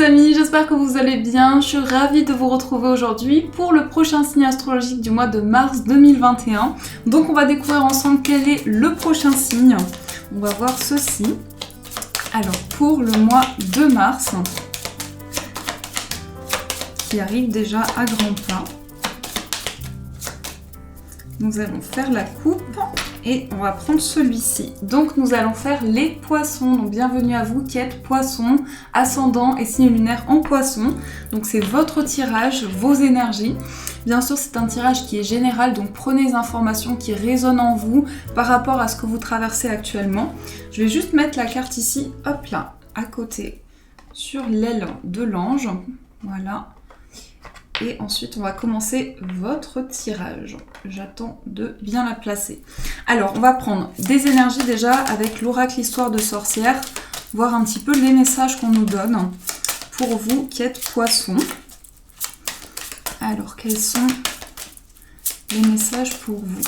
les amis, j'espère que vous allez bien. Je suis ravie de vous retrouver aujourd'hui pour le prochain signe astrologique du mois de mars 2021. Donc on va découvrir ensemble quel est le prochain signe. On va voir ceci. Alors pour le mois de mars, qui arrive déjà à grands pas, nous allons faire la coupe et on va prendre celui-ci. Donc nous allons faire les poissons. Donc bienvenue à vous qui êtes poissons, ascendant et signe lunaire en poisson. Donc c'est votre tirage, vos énergies. Bien sûr c'est un tirage qui est général, donc prenez les informations qui résonnent en vous par rapport à ce que vous traversez actuellement. Je vais juste mettre la carte ici, hop là, à côté, sur l'aile de l'ange. Voilà. Et ensuite, on va commencer votre tirage. J'attends de bien la placer. Alors, on va prendre des énergies déjà avec l'oracle Histoire de sorcière, voir un petit peu les messages qu'on nous donne pour vous qui êtes poissons. Alors, quels sont les messages pour vous ?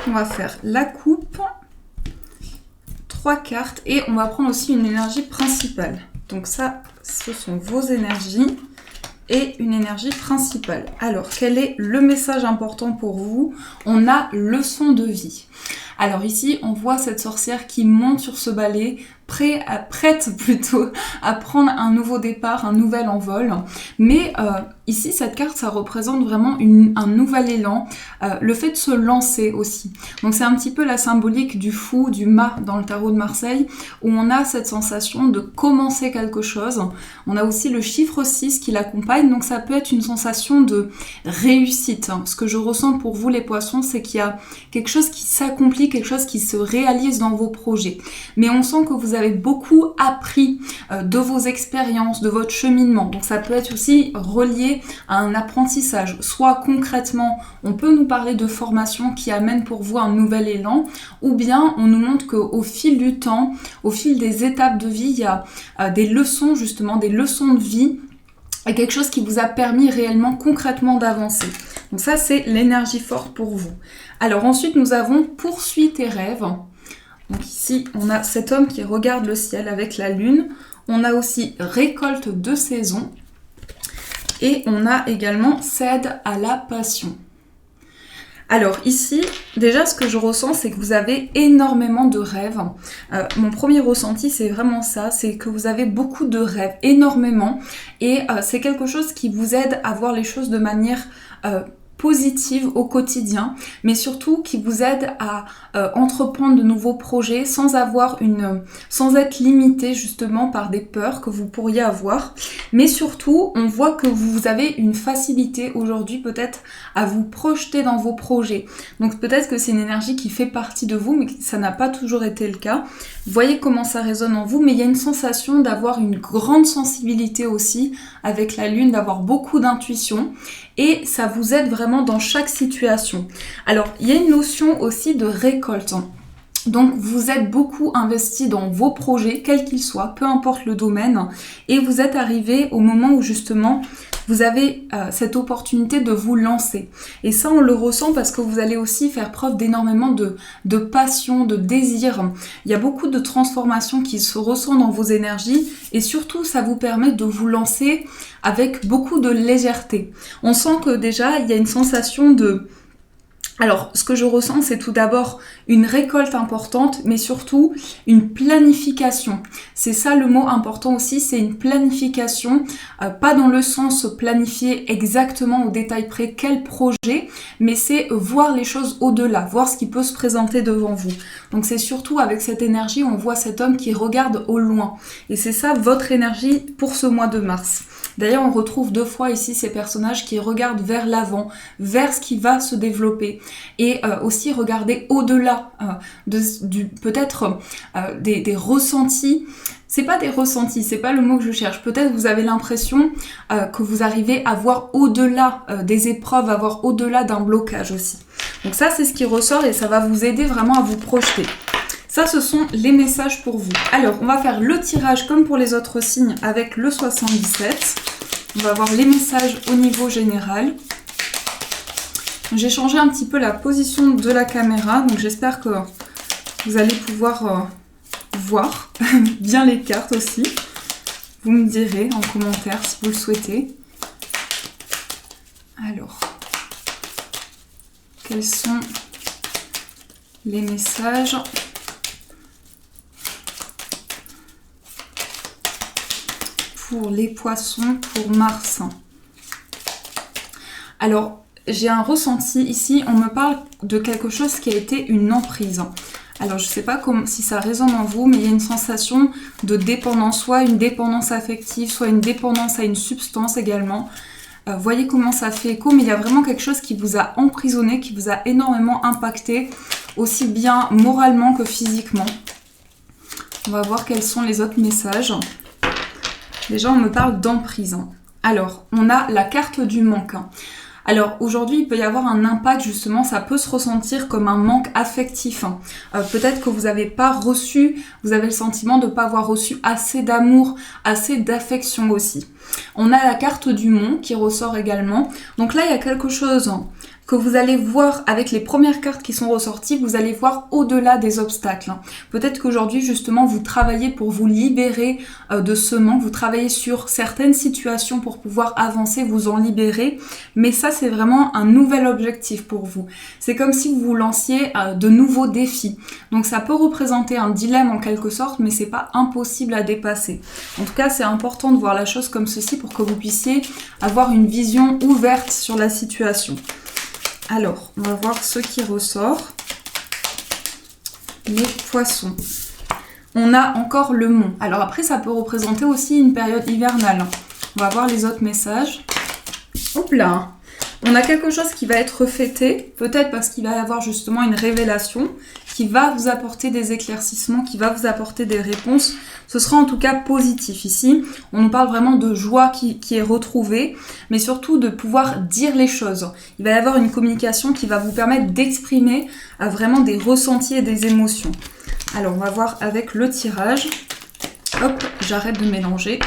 On va faire la coupe. 3 cartes et on va prendre aussi une énergie principale. Donc ça, ce sont vos énergies et une énergie principale. Alors, quel est le message important pour vous ? On a leçon de vie. Alors ici, on voit cette sorcière qui monte sur ce balai, prête plutôt à prendre un nouveau départ, un nouvel envol. Mais ici, cette carte, ça représente vraiment un nouvel élan, le fait de se lancer aussi. Donc c'est un petit peu la symbolique du fou, du mât dans le tarot de Marseille, où on a cette sensation de commencer quelque chose. On a aussi le chiffre 6 qui l'accompagne, donc ça peut être une sensation de réussite. Ce que je ressens pour vous les poissons, c'est qu'il y a quelque chose qui s'accomplit, quelque chose qui se réalise dans vos projets. Mais on sent que vous avez beaucoup appris de vos expériences, de votre cheminement. Donc ça peut être aussi relié à un apprentissage. Soit concrètement, on peut nous parler de formation qui amène pour vous un nouvel élan, ou bien on nous montre qu'au fil du temps, au fil des étapes de vie, il y a des leçons justement, des leçons de vie, et quelque chose qui vous a permis réellement, concrètement d'avancer. Donc ça, c'est l'énergie forte pour vous. Alors ensuite, nous avons poursuis tes rêves. Donc ici, on a cet homme qui regarde le ciel avec la lune. On a aussi récolte de saison. Et on a également cède à la passion. Alors ici, déjà ce que je ressens, c'est que vous avez énormément de rêves. Mon premier ressenti, c'est vraiment ça, c'est que vous avez beaucoup de rêves, énormément. Et c'est quelque chose qui vous aide à voir les choses de manière positive au quotidien, mais surtout qui vous aide à entreprendre de nouveaux projets sans être limité justement par des peurs que vous pourriez avoir. Mais surtout, on voit que vous avez une facilité aujourd'hui peut-être à vous projeter dans vos projets. Donc peut-être que c'est une énergie qui fait partie de vous, mais ça n'a pas toujours été le cas. Vous voyez comment ça résonne en vous, mais il y a une sensation d'avoir une grande sensibilité aussi avec la lune, d'avoir beaucoup d'intuition. Et ça vous aide vraiment dans chaque situation. Alors, il y a une notion aussi de récolte. Donc, vous êtes beaucoup investi dans vos projets, quels qu'ils soient, peu importe le domaine. Et vous êtes arrivé au moment où justement, vous avez cette opportunité de vous lancer. Et ça, on le ressent parce que vous allez aussi faire preuve d'énormément de passion, de désir. Il y a beaucoup de transformations qui se ressentent dans vos énergies et surtout, ça vous permet de vous lancer avec beaucoup de légèreté. On sent que déjà, il y a une sensation de... Alors, ce que je ressens, c'est tout d'abord une récolte importante, mais surtout une planification. C'est ça le mot important aussi, c'est une planification, pas dans le sens planifier exactement au détail près quel projet, mais c'est voir les choses au-delà, voir ce qui peut se présenter devant vous. Donc c'est surtout avec cette énergie, on voit cet homme qui regarde au loin. Et c'est ça votre énergie pour ce mois de mars. D'ailleurs, on retrouve 2 fois ici ces personnages qui regardent vers l'avant, vers ce qui va se développer. Et aussi regarder au-delà peut-être des ressentis. C'est pas des ressentis, c'est pas le mot que je cherche. Peut-être vous avez l'impression que vous arrivez à voir au-delà des épreuves, à voir au-delà d'un blocage aussi. Donc ça, c'est ce qui ressort et ça va vous aider vraiment à vous projeter. Ça, ce sont les messages pour vous. Alors, on va faire le tirage comme pour les autres signes avec le 77. On va voir les messages au niveau général. J'ai changé un petit peu la position de la caméra, donc j'espère que vous allez pouvoir voir bien les cartes aussi. Vous me direz en commentaire si vous le souhaitez. Alors, quels sont les messages ? Pour les poissons, pour Mars. Alors, j'ai un ressenti ici, on me parle de quelque chose qui a été une emprise. Alors, je ne sais pas si ça résonne en vous, mais il y a une sensation de dépendance, soit une dépendance affective, soit une dépendance à une substance également. Voyez comment ça fait écho, mais il y a vraiment quelque chose qui vous a emprisonné, qui vous a énormément impacté, aussi bien moralement que physiquement. On va voir quels sont les autres messages. Déjà, on me parle d'emprise. Alors, on a la carte du manque. Alors, aujourd'hui, il peut y avoir un impact, justement, ça peut se ressentir comme un manque affectif. Peut-être que vous n'avez pas reçu, vous avez le sentiment de ne pas avoir reçu assez d'amour, assez d'affection aussi. On a la carte du mont qui ressort également. Donc là, il y a quelque chose que vous allez voir avec les premières cartes qui sont ressorties, vous allez voir au-delà des obstacles. Peut-être qu'aujourd'hui, justement, vous travaillez pour vous libérer de ce manque, vous travaillez sur certaines situations pour pouvoir avancer, vous en libérer, mais ça, c'est vraiment un nouvel objectif pour vous. C'est comme si vous vous lanciez de nouveaux défis. Donc ça peut représenter un dilemme en quelque sorte, mais c'est pas impossible à dépasser. En tout cas, c'est important de voir la chose comme ceci pour que vous puissiez avoir une vision ouverte sur la situation. Alors, on va voir ce qui ressort. Les poissons. On a encore le mont. Alors après, ça peut représenter aussi une période hivernale. On va voir les autres messages. Hop là! On a quelque chose qui va être fêté, peut-être parce qu'il va y avoir justement une révélation qui va vous apporter des éclaircissements, qui va vous apporter des réponses. Ce sera en tout cas positif ici. On nous parle vraiment de joie qui est retrouvée, mais surtout de pouvoir dire les choses. Il va y avoir une communication qui va vous permettre d'exprimer vraiment des ressentis et des émotions. Alors, on va voir avec le tirage. Hop, j'arrête de mélanger.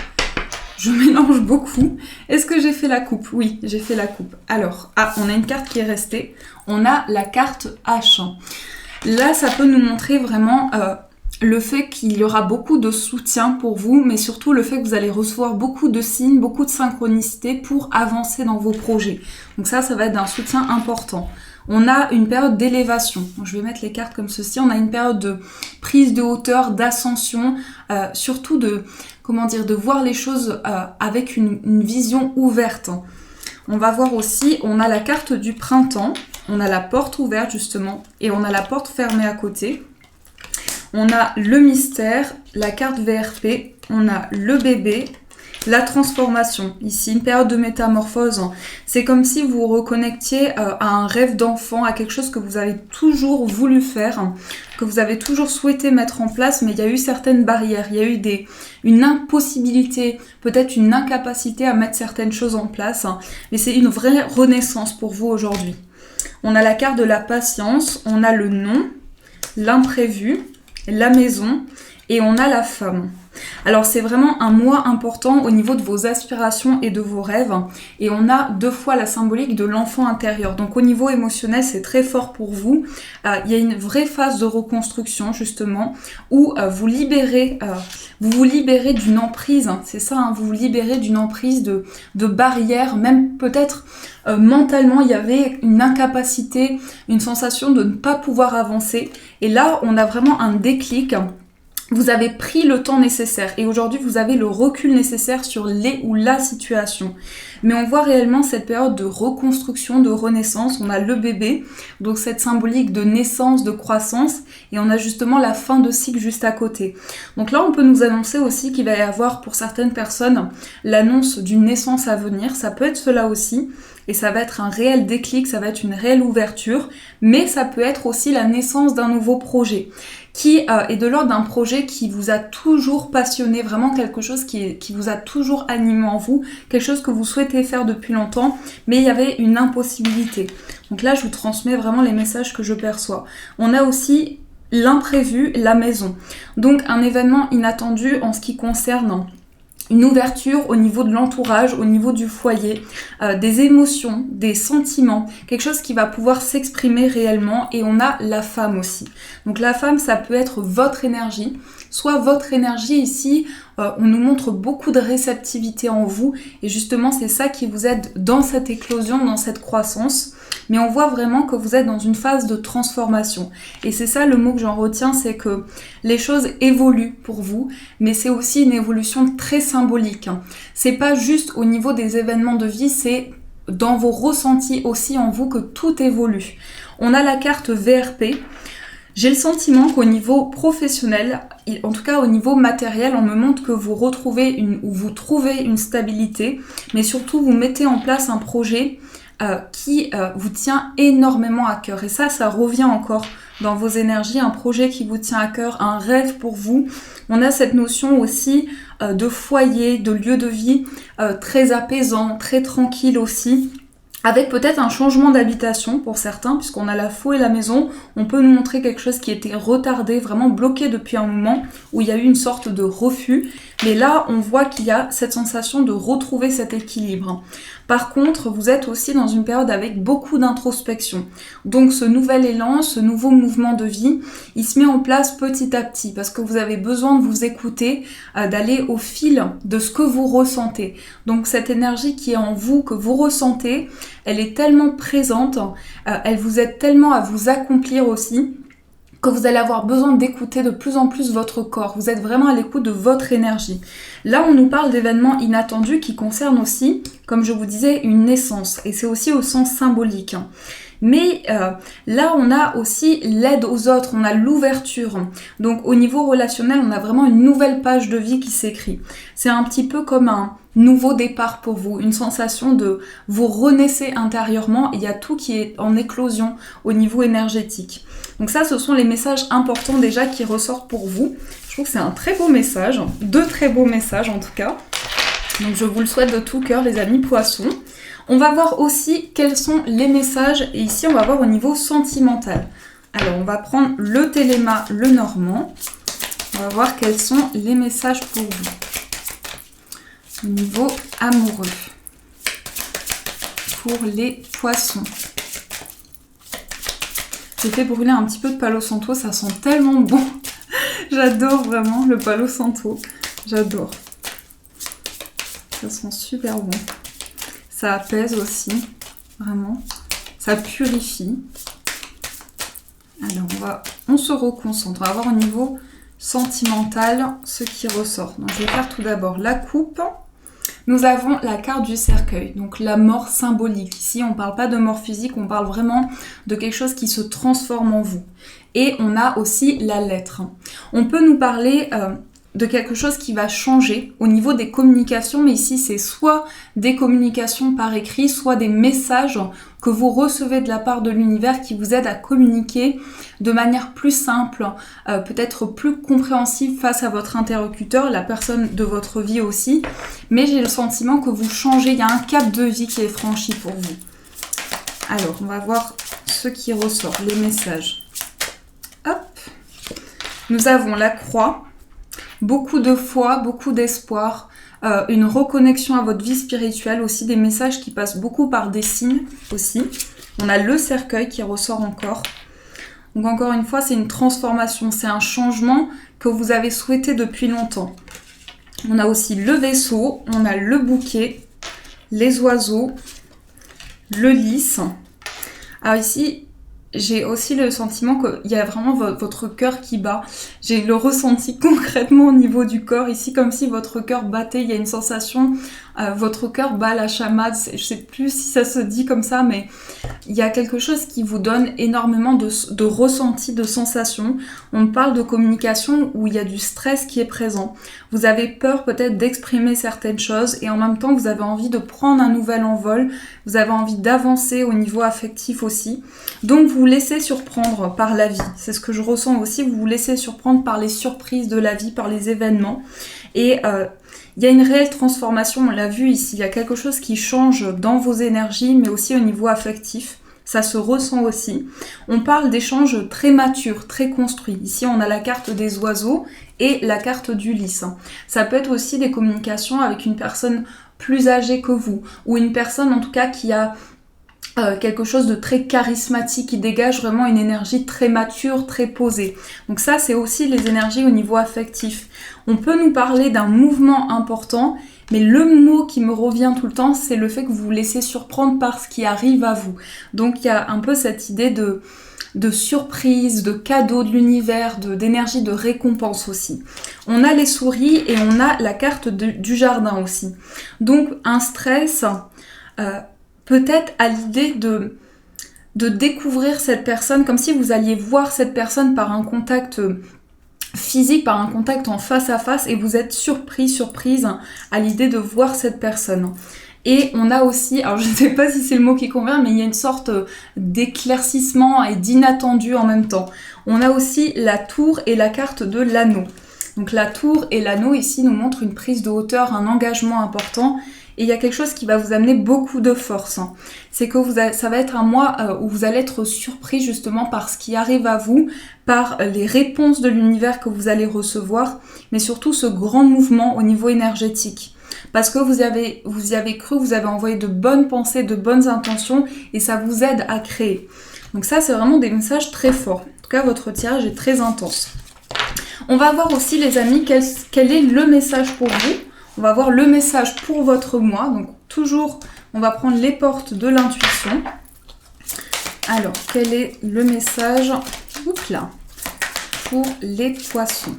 Je mélange beaucoup. Est-ce que j'ai fait la coupe? Oui, j'ai fait la coupe. Alors, on a une carte qui est restée. On a la carte H. Là, ça peut nous montrer vraiment le fait qu'il y aura beaucoup de soutien pour vous, mais surtout le fait que vous allez recevoir beaucoup de signes, beaucoup de synchronicité pour avancer dans vos projets. Donc ça va être d'un soutien important. On a une période d'élévation. Je vais mettre les cartes comme ceci. On a une période de prise de hauteur, d'ascension, surtout de voir les choses avec une vision ouverte. On va voir aussi, on a la carte du printemps, on a la porte ouverte justement, et on a la porte fermée à côté. On a le mystère, la carte VRP, on a le bébé, la transformation. Ici, une période de métamorphose. C'est comme si vous vous reconnectiez à un rêve d'enfant, à quelque chose que vous avez toujours voulu faire, que vous avez toujours souhaité mettre en place, mais il y a eu certaines barrières, il y a eu une impossibilité, peut-être une incapacité à mettre certaines choses en place, mais c'est une vraie renaissance pour vous aujourd'hui. On a la carte de la patience, on a le non, l'imprévu, la maison et on a la femme. Alors c'est vraiment un mois important au niveau de vos aspirations et de vos rêves, et on a 2 fois la symbolique de l'enfant intérieur. Donc au niveau émotionnel, c'est très fort pour vous. Il y a une vraie phase de reconstruction justement où vous vous libérez d'une emprise, c'est ça, hein, vous vous libérez d'une emprise de barrières, même peut-être mentalement il y avait une incapacité, une sensation de ne pas pouvoir avancer, et là on a vraiment un déclic. Vous avez pris le temps nécessaire et aujourd'hui vous avez le recul nécessaire sur les ou la situation. Mais on voit réellement cette période de reconstruction, de renaissance. On a le bébé, donc cette symbolique de naissance, de croissance, et on a justement la fin de cycle juste à côté. Donc là on peut nous annoncer aussi qu'il va y avoir pour certaines personnes l'annonce d'une naissance à venir. Ça peut être cela aussi. Et ça va être un réel déclic, ça va être une réelle ouverture, mais ça peut être aussi la naissance d'un nouveau projet, qui est de l'ordre d'un projet qui vous a toujours passionné, vraiment quelque chose qui vous a toujours animé en vous, quelque chose que vous souhaitez faire depuis longtemps, mais il y avait une impossibilité. Donc là, je vous transmets vraiment les messages que je perçois. On a aussi l'imprévu, la maison. Donc un événement inattendu en ce qui concerne une ouverture au niveau de l'entourage, au niveau du foyer, des émotions, des sentiments, quelque chose qui va pouvoir s'exprimer réellement. Et on a la femme aussi. Donc la femme, ça peut être votre énergie, soit votre énergie ici, on nous montre beaucoup de réceptivité en vous et justement c'est ça qui vous aide dans cette éclosion, dans cette croissance. Mais on voit vraiment que vous êtes dans une phase de transformation. Et c'est ça le mot que j'en retiens, c'est que les choses évoluent pour vous, mais c'est aussi une évolution très symbolique. C'est pas juste au niveau des événements de vie, c'est dans vos ressentis aussi en vous que tout évolue. On a la carte VRP. J'ai le sentiment qu'au niveau professionnel, en tout cas au niveau matériel, on me montre que vous trouvez une stabilité, mais surtout vous mettez en place un projet qui vous tient énormément à cœur. Et ça revient encore dans vos énergies, un projet qui vous tient à cœur, un rêve pour vous. On a cette notion aussi de foyer, de lieu de vie très apaisant, très tranquille aussi. Avec peut-être un changement d'habitation pour certains, puisqu'on a la faux et la maison, on peut nous montrer quelque chose qui était retardé, vraiment bloqué depuis un moment, où il y a eu une sorte de refus. Mais là, on voit qu'il y a cette sensation de retrouver cet équilibre. Par contre, vous êtes aussi dans une période avec beaucoup d'introspection. Donc ce nouvel élan, ce nouveau mouvement de vie, il se met en place petit à petit, parce que vous avez besoin de vous écouter, d'aller au fil de ce que vous ressentez. Donc cette énergie qui est en vous, que vous ressentez, elle est tellement présente, elle vous aide tellement à vous accomplir aussi, que vous allez avoir besoin d'écouter de plus en plus votre corps. Vous êtes vraiment à l'écoute de votre énergie. Là, on nous parle d'événements inattendus qui concernent aussi, comme je vous disais, une naissance. Et c'est aussi au sens symbolique. Mais là, on a aussi l'aide aux autres, on a l'ouverture. Donc au niveau relationnel, on a vraiment une nouvelle page de vie qui s'écrit. C'est un petit peu comme un nouveau départ pour vous, une sensation de vous renaissez intérieurement. Il y a tout qui est en éclosion au niveau énergétique. Donc ça, ce sont les messages importants déjà qui ressortent pour vous. Je trouve que c'est un très beau message, deux très beaux messages en tout cas. Donc je vous le souhaite de tout cœur les amis poissons. On va voir aussi quels sont les messages et ici on va voir au niveau sentimental. Alors on va prendre le Téléma, le Normand. On va voir quels sont les messages pour vous. Au niveau amoureux. Pour les poissons. J'ai fait brûler un petit peu de Palo Santo, ça sent tellement bon. J'adore vraiment le Palo Santo. J'adore. Ça sent super bon. Ça apaise aussi, vraiment. Ça purifie. Alors, on se reconcentre. On va voir au niveau sentimental ce qui ressort. Donc, je vais faire tout d'abord la coupe. Nous avons la carte du cercueil, donc la mort symbolique. Ici, on ne parle pas de mort physique, on parle vraiment de quelque chose qui se transforme en vous. Et on a aussi la lettre. On peut nous parler de quelque chose qui va changer au niveau des communications, mais ici c'est soit des communications par écrit, soit des messages que vous recevez de la part de l'univers qui vous aident à communiquer de manière plus simple, peut-être plus compréhensible face à votre interlocuteur, la personne de votre vie aussi. Mais j'ai le sentiment que vous changez, il y a un cap de vie qui est franchi pour vous. Alors, on va voir ce qui ressort, les messages. Hop. Nous avons la croix. Beaucoup de foi, beaucoup d'espoir, une reconnexion à votre vie spirituelle, aussi des messages qui passent beaucoup par des signes aussi. On a le cercueil qui ressort encore. Donc encore une fois, c'est une transformation, c'est un changement que vous avez souhaité depuis longtemps. On a aussi le vaisseau, on a le bouquet, les oiseaux, le lys. Alors ici, j'ai aussi le sentiment qu'il y a vraiment votre cœur qui bat. J'ai le ressenti concrètement au niveau du corps, ici comme si votre cœur battait. Il y a une sensation, votre cœur bat la chamade. Je sais plus si ça se dit comme ça, mais il y a quelque chose qui vous donne énormément de ressenti, de sensations. On parle de communication où il y a du stress qui est présent. Vous avez peur peut-être d'exprimer certaines choses et en même temps vous avez envie de prendre un nouvel envol. Vous avez envie d'avancer au niveau affectif aussi. Donc vous vous laissez surprendre par la vie. C'est ce que je ressens aussi. Vous vous laissez surprendre par les surprises de la vie, par les événements. Et il y a une réelle transformation, on l'a vu ici. Il y a quelque chose qui change dans vos énergies, mais aussi au niveau affectif. ça se ressent aussi. On parle d'échanges très matures, très construits. Ici, on a la carte des oiseaux et la carte du lys. Ça peut être aussi des communications avec une personne plus âgée que vous, ou une personne en tout cas qui a quelque chose de très charismatique, qui dégage vraiment une énergie très mature, très posée. Donc ça, c'est aussi les énergies au niveau affectif. On peut nous parler d'un mouvement important, mais le mot qui me revient tout le temps, c'est le fait que vous vous laissez surprendre par ce qui arrive à vous. Donc il y a un peu cette idée de surprise, de cadeau de l'univers, d'énergie de récompense aussi. On a les souris et on a la carte du jardin aussi. Donc un stress, peut-être à l'idée de découvrir cette personne, comme si vous alliez voir cette personne par un contact physique, par un contact en face à face, et vous êtes surprise à l'idée de voir cette personne. Et on a aussi, alors je ne sais pas si c'est le mot qui convient, mais il y a une sorte d'éclaircissement et d'inattendu en même temps. On a aussi la tour et la carte de l'anneau. Donc la tour et l'anneau ici nous montrent une prise de hauteur, un engagement important. Et il y a quelque chose qui va vous amener beaucoup de force. C'est que ça va être un mois où vous allez être surpris justement par ce qui arrive à vous, par les réponses de l'univers que vous allez recevoir, mais surtout ce grand mouvement au niveau énergétique. Parce que vous y avez cru, vous avez envoyé de bonnes pensées, de bonnes intentions, et ça vous aide à créer. Donc ça, c'est vraiment des messages très forts. En tout cas, votre tirage est très intense. On va voir aussi, les amis, quel est le message pour vous. On va voir le message pour votre mois. Donc toujours, on va prendre les portes de l'intuition. Alors, quel est le message pour les poissons?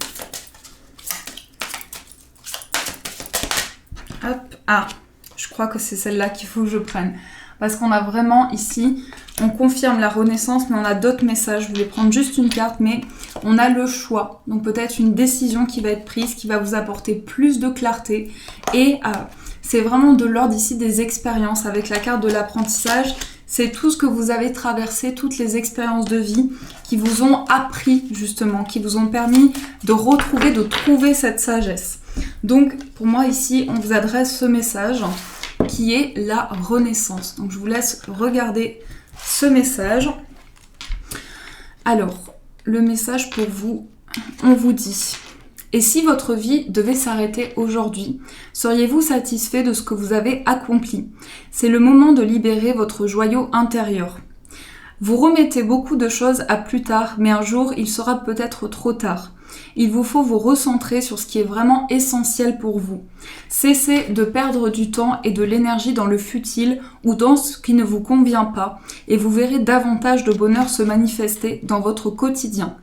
Hop, je crois que c'est celle-là qu'il faut que je prenne. Parce qu'on a vraiment ici, on confirme la renaissance, mais on a d'autres messages. Je voulais prendre juste une carte, mais on a le choix. Donc peut-être une décision qui va être prise, qui va vous apporter plus de clarté. Et c'est vraiment de l'ordre ici des expériences. Avec la carte de l'apprentissage, c'est tout ce que vous avez traversé, toutes les expériences de vie qui vous ont appris justement, qui vous ont permis de trouver cette sagesse. Donc pour moi ici, on vous adresse ce message qui est la renaissance. Donc je vous laisse regarder ce message. Alors, le message pour vous, on vous dit: et si votre vie devait s'arrêter aujourd'hui, seriez-vous satisfait de ce que vous avez accompli? C'est le moment de libérer votre joyau intérieur. Vous remettez beaucoup de choses à plus tard, mais un jour, il sera peut-être trop tard. Il vous faut vous recentrer sur ce qui est vraiment essentiel pour vous. Cessez de perdre du temps et de l'énergie dans le futile ou dans ce qui ne vous convient pas, et vous verrez davantage de bonheur se manifester dans votre quotidien.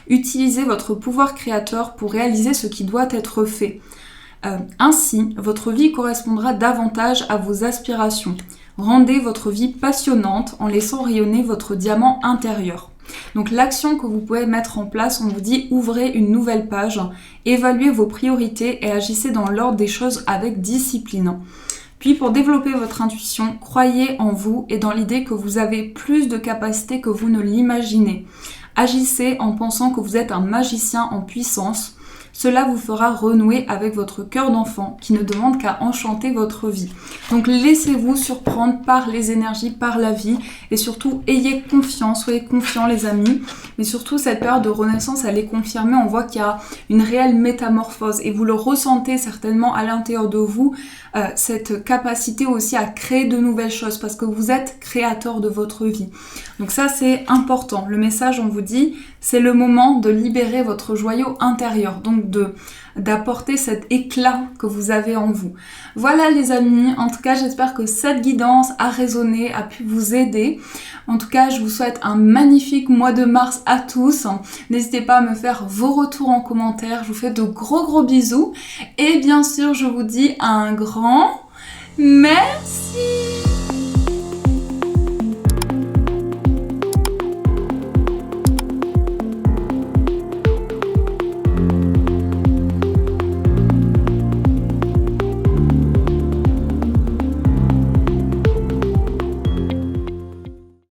Utilisez votre pouvoir créateur pour réaliser ce qui doit être fait. Ainsi, votre vie correspondra davantage à vos aspirations. Rendez votre vie passionnante en laissant rayonner votre diamant intérieur. Donc l'action que vous pouvez mettre en place, on vous dit: ouvrez une nouvelle page, évaluez vos priorités et agissez dans l'ordre des choses avec discipline. Puis pour développer votre intuition, croyez en vous et dans l'idée que vous avez plus de capacités que vous ne l'imaginez. Agissez en pensant que vous êtes un magicien en puissance. Cela vous fera renouer avec votre cœur d'enfant qui ne demande qu'à enchanter votre vie. Donc laissez-vous surprendre par les énergies, par la vie, et surtout ayez confiance, soyez confiants les amis. Mais surtout cette période de renaissance, elle est confirmée, on voit qu'il y a une réelle métamorphose et vous le ressentez certainement à l'intérieur de vous, cette capacité aussi à créer de nouvelles choses parce que vous êtes créateur de votre vie. Donc ça c'est important. Le message, on vous dit, c'est le moment de libérer votre joyau intérieur, donc d'apporter cet éclat que vous avez en vous. Voilà les amis, en tout cas j'espère que cette guidance a résonné, a pu vous aider. En tout cas je vous souhaite un magnifique mois de mars à tous. N'hésitez pas à me faire vos retours en commentaire, je vous fais de gros bisous et bien sûr je vous dis un grand merci.